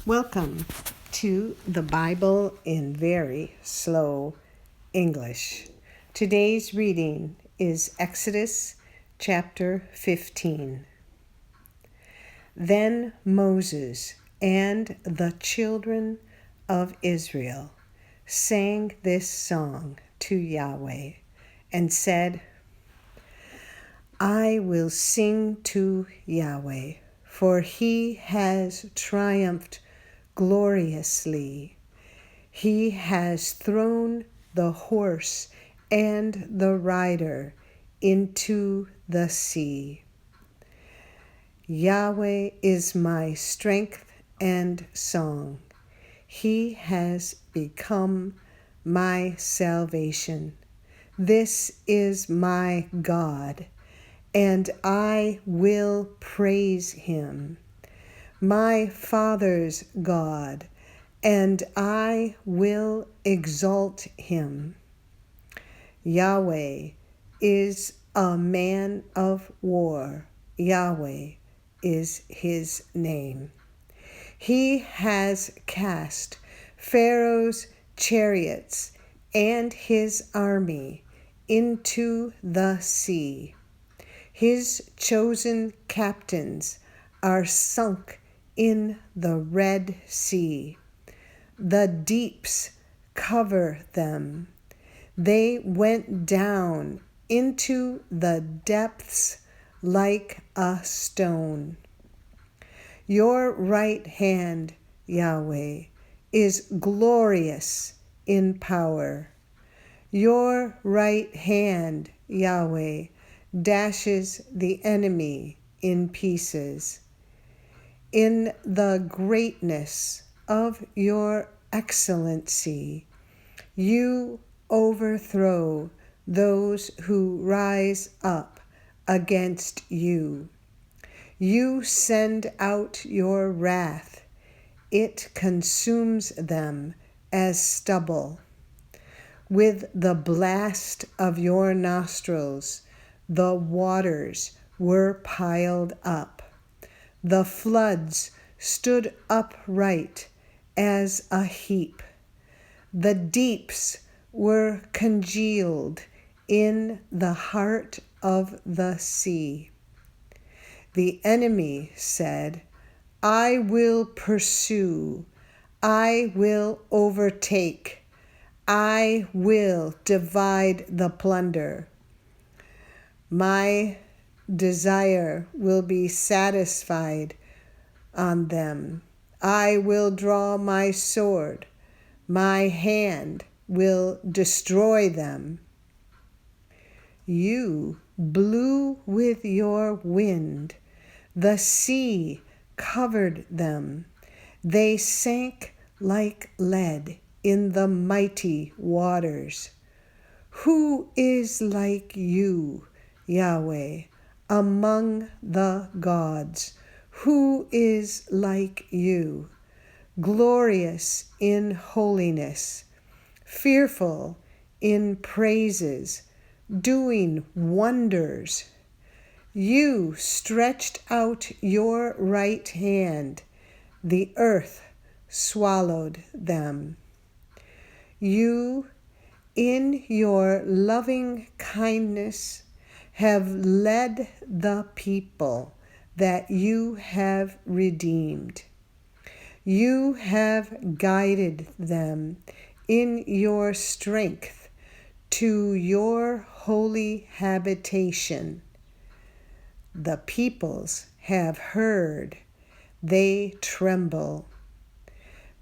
Welcome to the Bible in Very Slow English. Today's reading is Exodus chapter 15. Then Moses and the children of Israel sang this song to Yahweh and said, I will sing to Yahweh, for he has triumphed gloriously. He has thrown the horse and the rider into the sea. Yahweh is my strength and song. He has become my salvation. This is my God, and I will praise him. My Father's God, and I will exalt him. Yahweh is a man of war. Yahweh is his name. He has cast Pharaoh's chariots and his army into the sea. His chosen captains are sunk in the Red Sea. The deeps cover them. They went down into the depths like a stone. Your right hand, Yahweh, is glorious in power. Your right hand, Yahweh, dashes the enemy in pieces. In the greatness of your excellency, you overthrow those who rise up against you. You send out your wrath. It consumes them as stubble. With the blast of your nostrils, the waters were piled up. The floods stood upright as a heap. The deeps were congealed in the heart of the sea. The enemy said, I will pursue, I will overtake, I will divide the plunder. My desire will be satisfied on them. I will draw my sword. My hand will destroy them. You blew with your wind. The sea covered them. They sank like lead in the mighty waters. Who is like you, Yahweh, among the gods? Who is like you, glorious in holiness, fearful in praises, doing wonders? You stretched out your right hand. The earth swallowed them. You, in your loving kindness, have led the people that you have redeemed. You have guided them in your strength to your holy habitation. The peoples have heard, they tremble.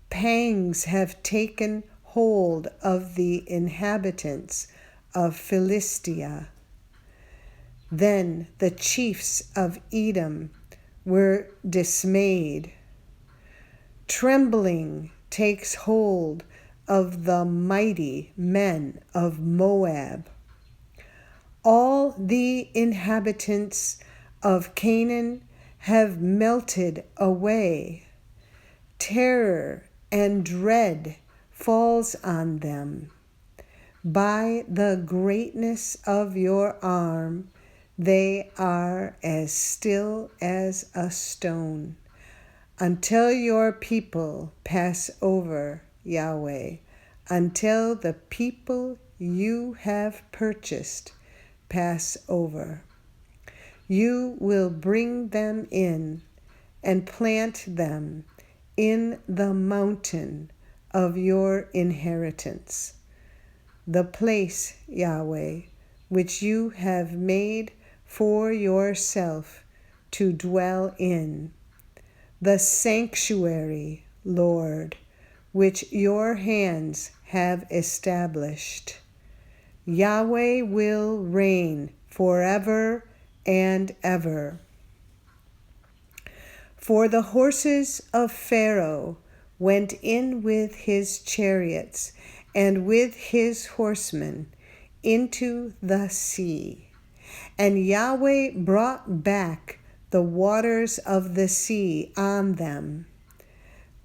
Pangs have taken hold of the inhabitants of Philistia. Then the chiefs of Edom were dismayed. Trembling takes hold of the mighty men of Moab. All the inhabitants of Canaan have melted away. Terror and dread falls on them. By the greatness of your arm, they are as still as a stone. until your people pass over, Yahweh, until the people you have purchased pass over. You will bring them in and plant them in the mountain of your inheritance, the place, Yahweh, which you have made for yourself to dwell in, the sanctuary, Lord, which your hands have established. Yahweh will reign forever and ever. For the horses of Pharaoh went in with his chariots and with his horsemen into the sea, and Yahweh brought back the waters of the sea on them.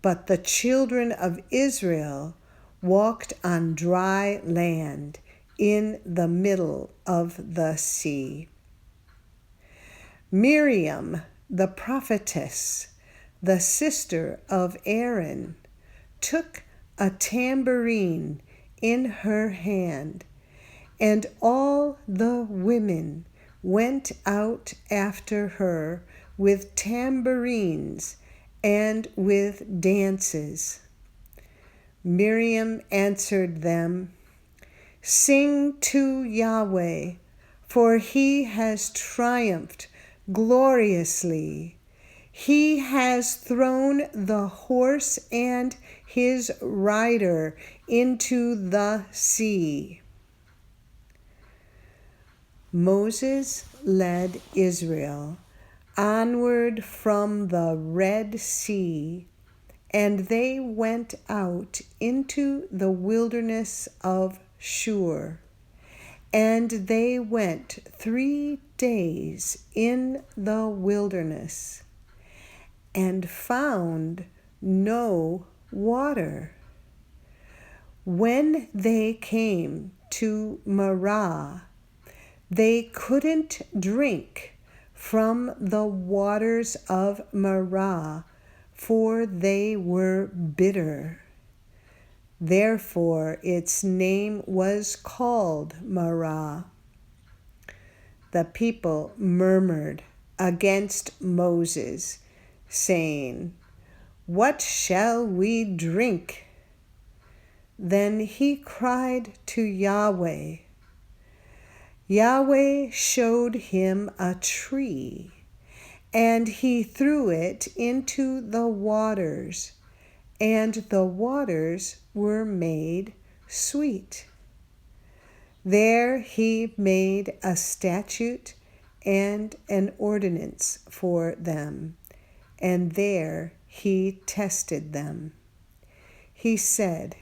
But the children of Israel walked on dry land in the middle of the sea. Miriam, the prophetess, the sister of Aaron, took a tambourine in her hand, and all the women went out after her with tambourines and with dances. Miriam answered them, "Sing to Yahweh, for he has triumphed gloriously. He has thrown the horse and his rider into the sea." Moses led Israel onward from the Red Sea, and they went out into the wilderness of Shur. And they went 3 days in the wilderness and found no water. When they came to Marah, they couldn't drink from the waters of Marah, for they were bitter. Therefore its name was called Marah. The people murmured against Moses, saying, "What shall we drink?" Then he cried to Yahweh. Yahweh showed him a tree, and he threw it into the waters, and the waters were made sweet. There he made a statute and an ordinance for them, and there he tested them. He said,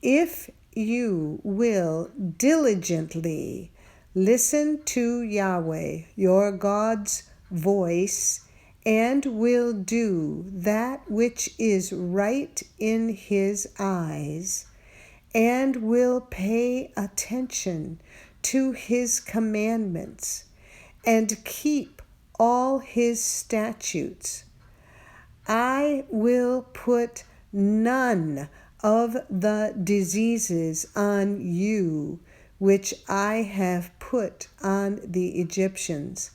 "If you will diligently listen to Yahweh your God's voice, and will do that which is right in his eyes, and will pay attention to his commandments, and keep all his statutes, I will put none of the diseases on you which I have put on the Egyptians,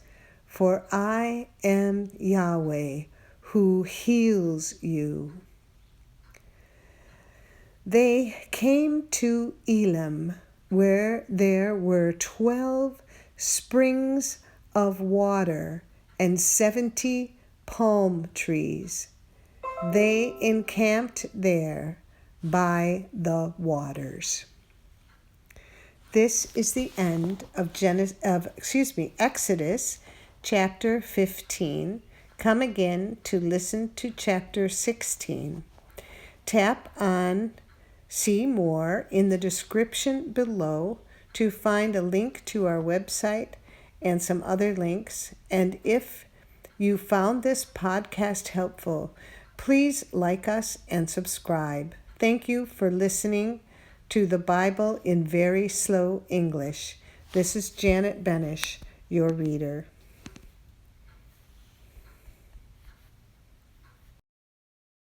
for I am Yahweh who heals you." They came to Elim, where there were 12 springs of water and 70 palm trees. They encamped there by the waters. This is the end of Exodus chapter 15. Come again to listen to chapter 16. Tap on See More in the description below to find a link to our website and some other links. And if you found this podcast helpful, please like us and subscribe. Thank you for listening to the Bible in Very Slow English. This is Janet Benish, your reader.